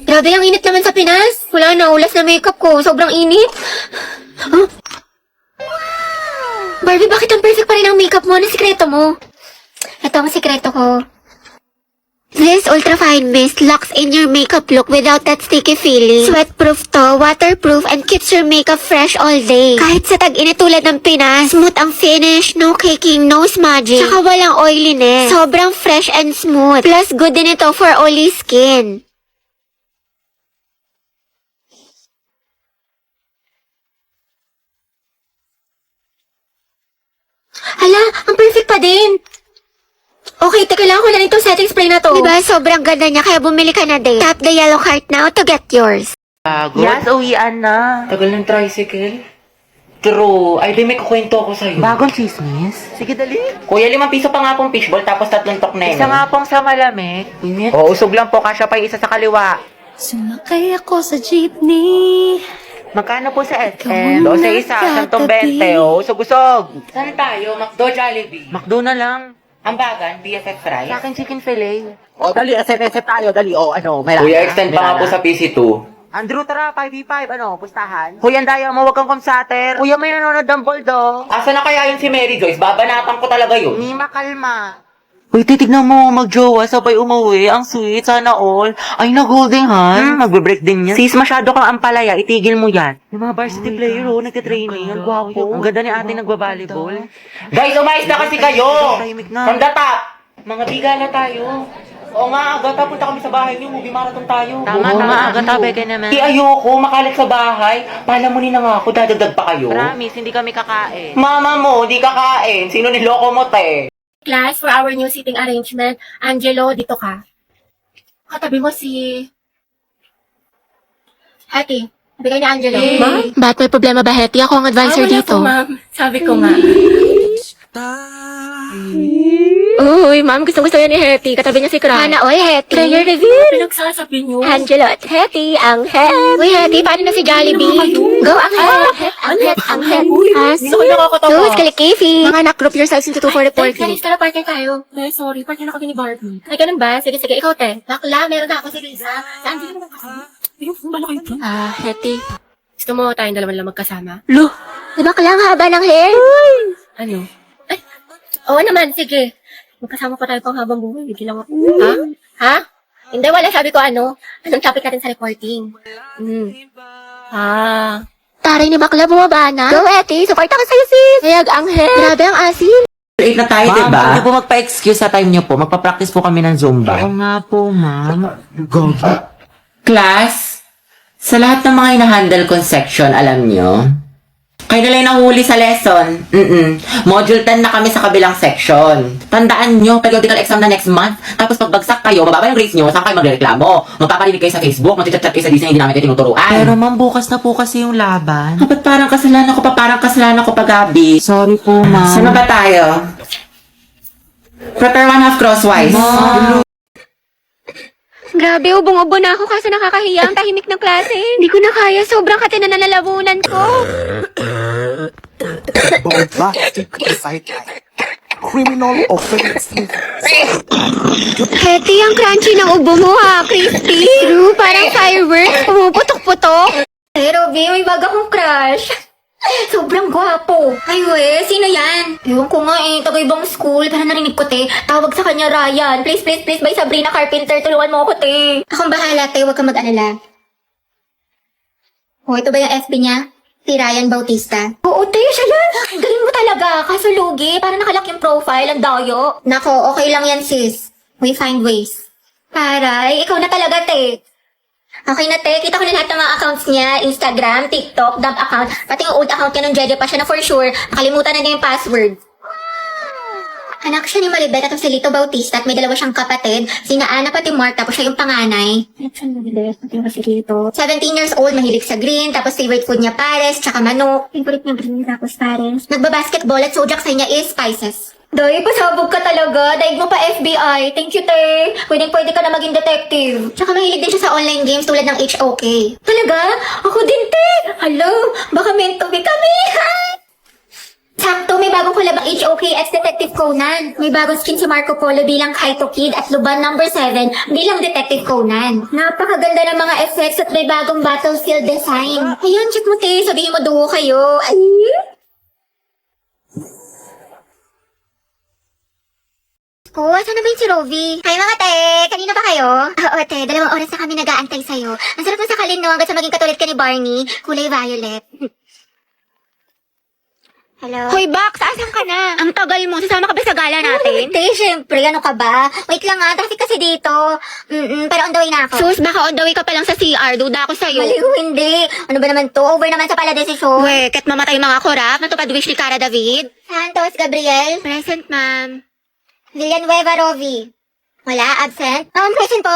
Grabe, ang init naman sa Pinas. Wala na, ulas na makeup ko. Sobrang init. Huh? Barbie, bakit ang perfect pa rin ang makeup mo? Ano sikreto mo? Ito ang sikreto ko. This Ultra Fine Mist locks in your makeup look without that sticky feeling. Sweatproof to, waterproof, and keeps your makeup fresh all day. Kahit sa tag-init tulad ng Pinas, smooth ang finish, no caking, no smudging, saka walang oiliness. Sobrang fresh and smooth. Plus, good din ito for oily skin. Hala, ang perfect pa din. Okay, teka lang, wala nitong setting spray na to. Diba, sobrang ganda niya, kaya bumili ka na din. Tap the yellow cart now to get yours. Yes, uwian na. Tagal ng tricycle. True. Ay, di may kukwento ako sa'yo. Bagong chismis? Sige, dali. Kuya, 5 piso pa nga pong fishball, tapos 3 tokneno. Isa nga pong sa malamig. Init. O, usog lang po, kasya pa yung isa sa kaliwa. Sumakay ako sa jeepney. Magkano po sa SM? 12 isa, 120. O, usog-usog. Saan tayo? McDo, Jollibee. McDo na lang. Ambagan, BFF fries. Sa akin, chicken fillet. O, dali, SF tayo, dali. O, ano, may Kuya, extend pa nga po sa PC2. Andrew, tara, 5v5, pustahan. Kuya, Daya mo, wag kang kumsater. Kuya, may nanonood ng Boldo. Asa na kaya yun si Mary Joyce? Babanatan ko talaga yun. Ni makalma. Uy, titignan mo, mag-jowa, sabay umuwi. Ang sweet, sana all. Ay, na-golden hands. Magbe-break din yan. Sis, masyado kang ampalaya, itigil mo yan. Yung mga varsity player, nagtitraining. Ang gwapo. Ang ganda ni ate nagbabalibol. Guys, umayos na kasi kayo! Tahimik na. From the top! Mga bigala tayo. Oo nga, aga, punta kami sa bahay niyo. Movie marathon tayo. Tama, aga tabi ka naman. Di ayoko, makalat sa bahay. Palamunin na nga ako, dadagdag pa kayo. Promise, hindi kami kakain. Mama mo, di kakain. Sino niloko mo, te? Class, for our new seating arrangement, Angelo, dito ka. Katabi mo si... Ate, sabi ni Angelo. Ma'am? Ba't may problema ba, Hetty? Ako ang advisor dito. Ma'am. Sabi ko nga. Uy, ma'am, gustong-gusto yan ni Hetty. Katabi niya si Cry. Hana, oy, Hetty. Prayer reveal. Pinagsasabi niyo. Angelo at Hetty, ang head. Uy, Hetty, paano na si Jollibee? Go, ang head. Ang head, ang head. Gusto ko nakakatawa. Sus, kalikifi. Mga anak, group yourselves into 2 for reporting. Tara, partner tayo. Eh, sorry. Partner na kami ni Barbie. Ay, ganun ba? Sige, sige, ikaw, te. Bakla, meron na ako si Lisa. Saan din naman kasi? Yung malaki ito. Hetty. Gusto mo tayong dalawa lang magkasama? Lo. Di ba kailangan haba ng hair? Ano? Ay, oo naman, sige. Magkasama pa tayo pang habang buhay. Hindi lang ako. Ha? Ha? Hindi, wala. Sabi ko ano? Anong topic natin sa reporting? Taray ni bakla, bumaba na. Go, Eti. Support ako sa'yo, sis. Hayag ang hair. Grabe ang asin. Late na tayo, Ma'am, diba? pwede po magpa-excuse sa time niyo po. Magpa-practice po kami ng Zumba. Oo nga po, ma'am. Class, sa lahat ng mga hinahandle kong section, alam niyo, kayo na lang nahuli sa lesson. Module 10 na kami sa kabilang section. Tandaan nyo, periodical exam na next month. Tapos pagbagsak kayo, mababa yung grades nyo, saan kayo magreklamo? Magpaparinig kayo sa Facebook, magchat-chat kayo sa Disney, hindi namin kayo tinuturuan. Pero ma'am, bukas na po kasi yung laban. Dapat parang kasalanan ko pa, Gabi. Sorry po, ma'am. Saan na ba tayo? Prepare 1/2 crosswise. Grabe, ubong-ubo na ako kasi nakakahiya ang tahimik ng klase. Hindi ko na kaya. Sobrang kate na nalalabunan ko. bombastic sideline. Criminal offense. Hetty, ang crunchy ng ubo mo ha. Crispy. True, parang fireworks. Pumuputok-putok. Pero, B, may baga kong crush. Sobrang gwapo. Ay, we, sino yan? Ewan ko nga eh, taga-ibang school. Pero narinig ko, te. Tawag sa kanya, Ryan. Please, please, please, by Sabrina Carpenter. Tulungan mo ako, te. Akong bahala, te. Huwag kang mag-alala. Oh, ito ba yung FB niya? Si Ryan Bautista. Oo, te, siya yan. Galing mo talaga. Kaso lugi, para nakalak yung profile. Ang dayo. Nako, okay lang yan, sis. We find ways. Paray, ikaw na talaga, te. Okay na, te. Kita ko na lahat ng mga accounts niya. Instagram, TikTok, dump account. Pati yung old account niya nung Jeje pa siya na for sure. Nakalimutan na niya yung password. Anak siya ni Maribet at si Lito Bautista at may dalawa siyang kapatid. Sina Ana pati Mark, tapos siya yung panganay. 17 years old, mahilig sa green, tapos favorite food niya pares, tsaka manok. Favorite niya green, tapos pares. Nagbabasketball at zodiac sign niya is Pisces. Day, pasabog ka talaga. Daig mo pa FBI. Thank you, te. Pwede ka na maging detective. Tsaka mahilig din siya sa online games tulad ng HOK. Talaga? Ako din, te. Hello, baka meant to be kami. Hi! Sakto, may bagong collab ang HOK. okay, ex-Detective Conan. May bagong skin si Marco Polo bilang Kaito Kid at Luban number 7 bilang Detective Conan. Napakaganda ng mga effects at may bagong battlefield design. Ayan, check mo, te. Sabihin mo, duo kayo. Ay! Ko, saan na ba yung si Rovi? Hi mga te! Kanina ba kayo? Oo te, 2 oras na kami nag-aantay sa'yo. Ang sarap mo sa kalin no, hanggang sa maging katulad ka ni Barney. Kulay violet. Hello? Hoy, Bax! Asan ka na? Ang tagal mo. Sasama ka ba sa gala natin? Te, syempre. Ano ka ba? Wait lang nga. Traffic kasi dito. Pero on the way na ako. Sus, baka on the way ka pa lang sa CR. Duda ako sa'yo. Maliw, hindi. Ano ba naman to? Over naman sa pala desisyon. We, ket mamatay mga korap. Natupad wish ni Cara David. Santos, Gabriel. Present, ma'am. Villanueva, Rovi. Wala? Absent? Present po.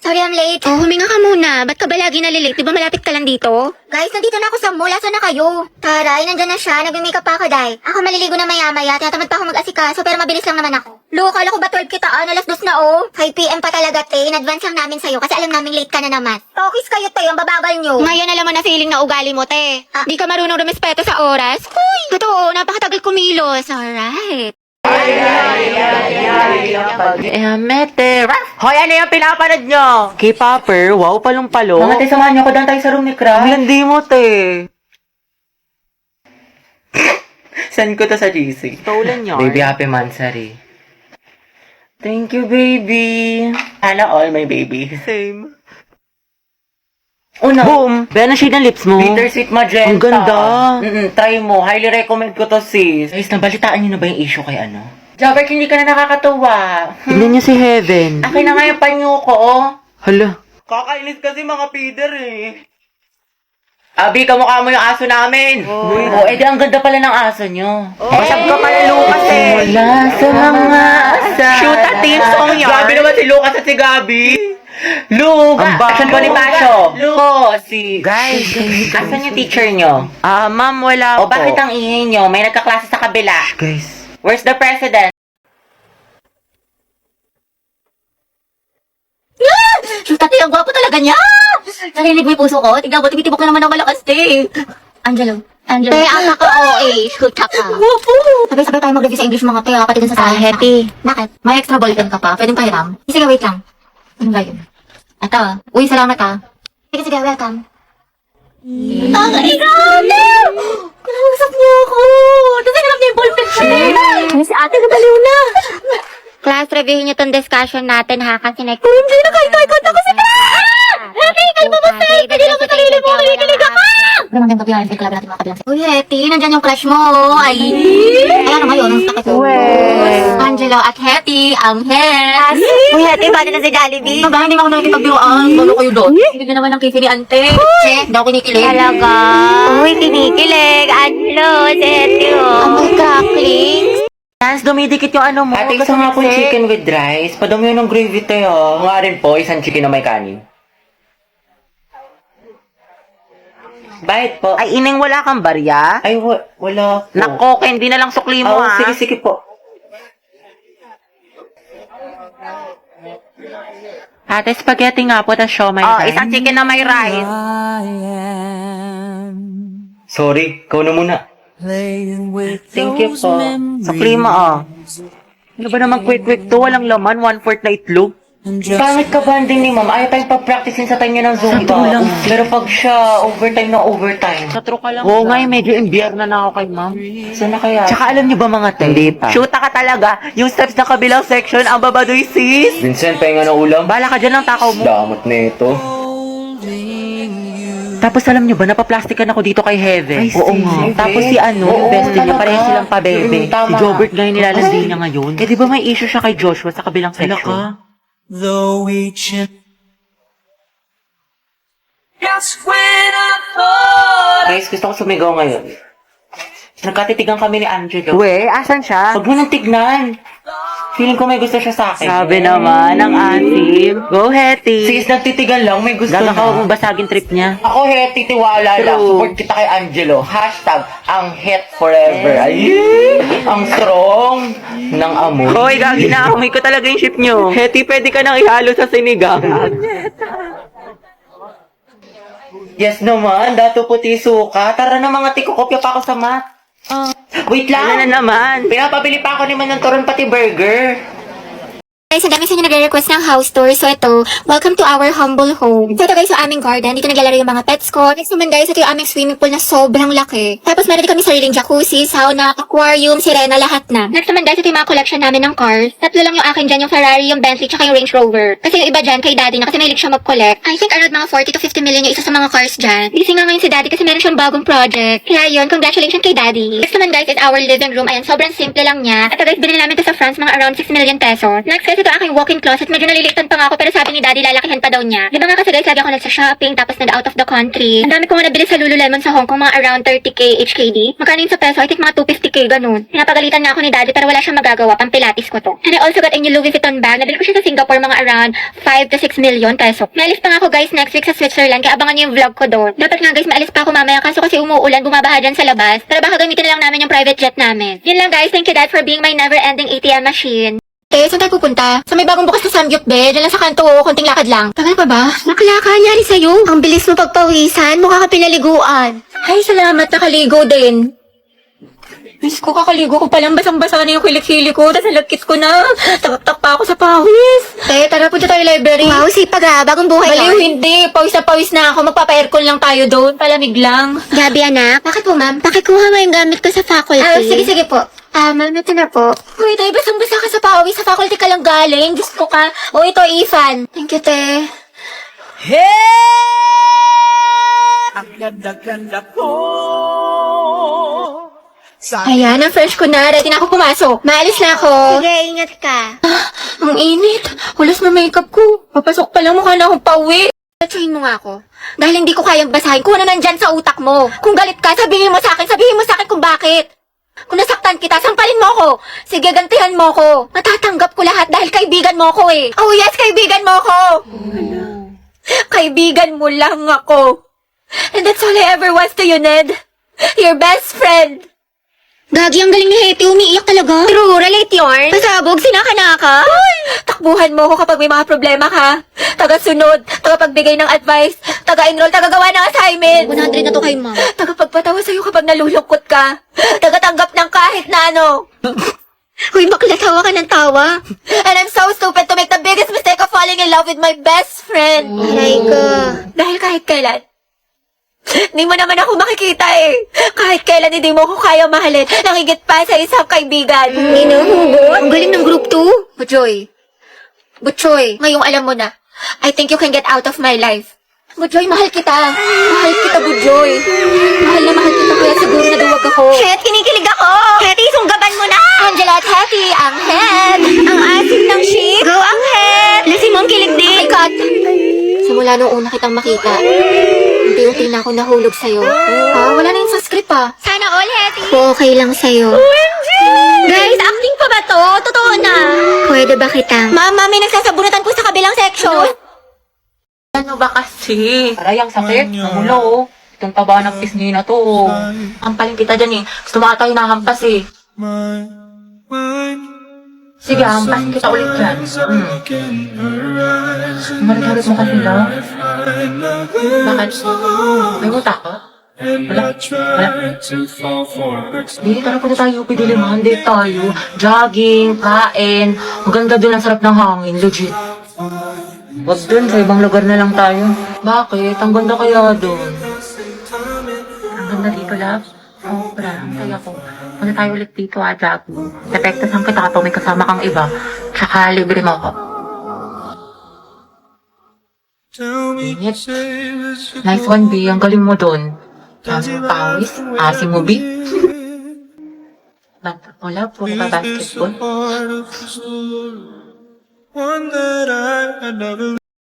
Sorry, I'm late. Oh, huminga ka muna. Ba't ka ba lagi nalilate? Di ba malapit ka lang dito? Guys, nandito na ako sa mall. Asan na kayo? Taray, nandyan na siya. Nag-makeup pa ako, day. Ako maliligo na maya-maya. Tinatamad pa ako mag-asikaso, pero mabilis lang naman ako. Lo, kala ko ba 12 kitaan? Alas 2 na, oh. 5 p.m. pa talaga, te. In-advance lang namin sa'yo kasi alam namin late ka na naman. Tokis kayo, te. Ang bababal nyo. Ngayon alam mo na feeling na ugali mo, te. Di ka marunong rumespeto sa oras. Huy! Totoo, napakatagal kumilos. Alright. Mete. Hoy, ano yung pinapanood nyo? K-popper, wow, palong-palo. Mga te, samahan niyo ako doon tayo sa room ni Crash. Hindi mo, te. Send ko to sa GC. Stolen yarn. Baby, happy mansari. Thank you, baby. Sana all, my baby. Same. Una, Boom! Bena shade ng lips mo. Bittersweet magenta. Ang ganda. Try mo. Highly recommend ko to, sis. Guys, nabalitaan niyo na ba yung issue kay ano? Jabert, hindi ka na nakakatuwa. Tignan niyo si Heaven. Akin na nga yung panyo ko, oh. Hala. Kakainis kasi mga feeder, eh. Abi, kamukha mo yung aso namin. Oh, edi ang ganda pala ng aso nyo. Basag ka pala, Lucas, eh. Wala sa mga asa. Shoot at team song yarn. Grabe naman si Lucas at si Gabi. Luga! Ang bago. Asan Bonifacio? Lugo, si... Guys. Asan yung teacher nyo? Ma'am, wala O po. bakit ang ingay nyo? May nagkaklase sa kabila. Guys. Where's the president? Shoot, ate, ang gwapo talaga niya! Narinig mo yung puso ko? Tignan mo, tumitibok ka naman ng malakas, te. Angelo. Te, ang naka-OA. Shoot ka. Gwapo! Sabay-sabay tayo mag-review sa English mga te, pati dun sa science. Happy. Bakit? May extra ballpen ka pa. Pwedeng pahiram. Sige, wait lang. Ano ba yun? Ito. Uy, salamat ah. Sige, welcome. Ang grabe! Kinausap niya ako! Tapos hinarap niya yung ballpen ko. Si ate, nabaliw na. Class, reviewin niyo tong discussion natin ha, kasi next... Hindi na kahit ako si Hetty, kalma mo, Sir! Hindi lang sa sarili mo, kinikilig ako! Pero magandang gabi, hindi club natin mga kabilang. Uy, Hetty, nandyan yung crush mo, ay! Ayan na ngayon, ang sakit ko. Angelo at Hetty, ang het! Uy, Hetty, paano na si Jollibee? Baba, hindi mo ako nakikipagbiruan. Bago kayo doon. Hindi na naman ang kifi ni Ante. Che, hindi ako kinikilig. Talaga? Uy, kinikilig. Angelo, si Hetty, oh. Ang magkakling. Chance, dumidikit yung ano mo. Ate, isa nga po yung chicken with rice. Padami yun ng gravy tayo. Nga rin po, isang chicken na may kanin. Bakit po? Ay, ining wala kang barya? Ay, wala po. Nako, hindi na lang sukli mo, ha? Sige po. Ate, spaghetti nga po, tas siomay. Isang chicken na may rice. Sorry, ikaw na muna. Thank you po. Sukli mo, Ano ba naman quick-quick to? Walang laman, 1/4 na itlog. Pangit ka banding ni ma'am. Ayaw tayong pag-practicein sa time niya ng Zumba. Pero pag siya, overtime na overtime. Natro ka lang. Oo nga, medyo imbiyerna na ako kay ma'am. Saan na kaya? Tsaka alam niyo ba mga te? Hindi pa. Shoota ka talaga. Yung steps na kabilang section, ang babadoy sis. Vincent, pahinga na ulam. Bala ka dyan ng takaw mo. Damot na ito. Tapos alam niyo ba, napaplastikan ako dito kay Heaven. Ay, Oo si nga. Heaven. Tapos si ano, Oo, yung bestie niya, talaga. pareho silang pabebe. Tama. Si Jobert nga yung nilalandi niya ngayon. Eh di ba may issue siya kay Joshua sa kabilang section? Though each and Guys, gusto ko sumigaw ngayon. Nagkatitigan kami ni Angelo. We, asan siya? Huwag mo nang tignan. Feeling ko may gusto siya sa akin. Sabi naman, ang asim. Go, Hetty. Sis, nagtitigan lang, may gusto Gaga ka, huwag na. mo basagin trip niya. Ako, Hetty, tiwala lang. True. Support kita kay Angelo. Hashtag, ang het forever. Ay, ang strong ng amoy. Hoy, gagi na, amoy ko talaga yung ship nyo. Hetty, pwede ka nang ihalo sa sinigang. Yes naman, dato puti suka. Tara na mga tiko, kopya pa ako sa math. Wait lang! Ano na naman? Pinapabili pa ako ni Man ng turon pati burger. Guys, ang dami sa inyo nagre-request ng house tour. So ito, welcome to our humble home. So ito guys, yung aming garden. Dito naglalaro yung mga pets ko. Next naman guys, ito yung aming swimming pool na sobrang laki. Tapos meron din kami sariling jacuzzi, sauna, aquarium, sirena, lahat na. Next naman guys, ito yung mga collection namin ng cars. Tatlo lang yung akin dyan, yung Ferrari, yung Bentley, tsaka yung Range Rover. Kasi yung iba dyan, kay daddy na kasi mahilig siya mag-collect. I think around mga 40 to 50 million yung isa sa mga cars dyan. Busy nga ngayon si daddy kasi meron siyang bagong project. Kaya yun, congratulations kay daddy. Next naman guys is our living room. Ayan, sobrang simple lang niya. At guys, binili namin to sa France, mga around 6 million pesos. Next guys, ito aking walk-in closet. Medyo nalilitan pa nga ako pero sabi ni daddy lalakihan pa daw niya. Di ba nga kasi guys, lagi ako nagsa-shopping tapos nag-out of the country. Ang dami ko nga nabili sa Lululemon sa Hong Kong, mga around 30k HKD. Magkano yun sa peso? I think mga 250k ganun. Pinapagalitan nga ako ni daddy pero wala siyang magagawa, pang pilates ko to. And I also got a new Louis Vuitton bag. Nabili ko siya sa Singapore, mga around 5 to 6 million peso. May alis pa nga ako guys next week sa Switzerland kaya abangan niyo yung vlog ko doon. Dapat nga guys, maalis pa ako mamaya kaso kasi umuulan, bumabaha dyan sa labas. Pero baka gamitin na lang namin yung private jet namin. Yun lang guys, thank you dad for being my never-ending ATM machine. Saan tayo pupunta? Sa may bagong bukas na Samgyup Be, dyan lang sa kanto, konting lakad lang. Tagal pa ba? Nakalaka, nyari sa'yo. Ang bilis mo pagpawisan, mukha ka pinaliguan. Ay, salamat, nakaligo din. Miss ko, kakaligo ko palang basang-basa na yung kilik-hili ko, tapos nalagkit ko na. Takap-tak pa ako sa pawis. Tara, punta tayo library. Wow, sipag ah, bagong buhay Baliw, yan. Hindi, pawis na pawis na ako, magpapa-aircon lang tayo doon, palamig lang. Gabi anak. Bakit po ma'am? Pakikuha mo yung gamit ko sa faculty. Sige po. Ma'am, ito na po. Uy, tayo, basang-basa ka sa pawis. Sa faculty ka lang galing. Diyos ko ka. O, ito, Ethan. Thank you, te. Ang ganda-ganda ko. Ayan, ang fresh ko na. Ready na ako pumasok. Maalis na ako. Sige, ingat ka. Ang init. Hulas na makeup ko. Papasok pa lang, mukha na akong pauwi. Tsuhin mo nga ako. Dahil hindi ko kayang basahin kung ano nandyan sa utak mo. Kung galit ka, sabihin mo sa akin kung bakit. Kung nasaktan kita, sampalin mo ko. Sige, gantihan mo ko. Matatanggap ko lahat dahil kaibigan mo ko eh. Oh yes, kaibigan mo ko. Kaibigan mo lang ako. And that's all I ever was to you, Ned. Your best friend. Gagi, ang galing ni Hetty. Umiiyak talaga. True, relate yarn. Pasabog, sinaka-naka. Takbuhan mo ko kapag may mga problema ka. Taga-sunod, tagapagbigay ng advice, taga-enroll, tagagawa ng assignment. 100 na to kay ma'am. Tagapagpatawa sa'yo kapag nalulungkot ka. Tagatanggap ng kahit na ano. Uy, bakla, tawa ka ng tawa. And I'm so stupid to make the biggest mistake of falling in love with my best friend. Aray ko. Dahil kahit kailan, hindi mo naman ako makikita eh. Kahit kailan hindi mo ko kaya mahalin. Nangigit pa sa isang kaibigan. Inuhugot? Ang galing ng group 2. Butchoy, ngayong alam mo na. I think you can get out of my life. Butchoy, mahal kita. Mahal kita, Butchoy. Mahal na mahal kita kaya siguro naduwag ako. Het, kinikilig ako. Hetty, sunggaban mo na. Angela at Hetty, ang het. Ang asim ng ship. Go ang het. Lasi mo ang kilig din. Oh my God. Simula nung una kitang makita, unti-unti na ako nahulog sa'yo. Wala na yung sa script Sana all, Hetty. Okay lang sa'yo. OMG! Guys, acting pa ba to? Totoo na. Pwede ba kitang? Ma'am, may nagsasabunatan po sa kabilang section. Ano ba kasi? Aray, ang sakit. Namula oh. Itong taba ng pisngi na to oh. Hampalin kita dyan eh. Gusto mo ata hinahampas eh. Sige, hampasin kita ulit dyan. Marit-harit mo kasi lang. Bakit? May muta ka? Wala. Hindi, tara punta tayo. Pidiliman. Date tayo. Jogging, kain. Maganda dun, ang sarap ng hangin. Legit. Wag dun, sa ibang lugar na lang tayo. Bakit? Ang ganda kaya dun. Ang ganda dito, love. Sobra, ang saya ko. Punta tayo ulit dito, jogging. Detektasan kita kapag may kasama kang iba. Tsaka libre mo ako. Init. Nice one, B. Ang galing mo dun. Pawis. Asim mo, B. Wala, puro ka basketball. One that I never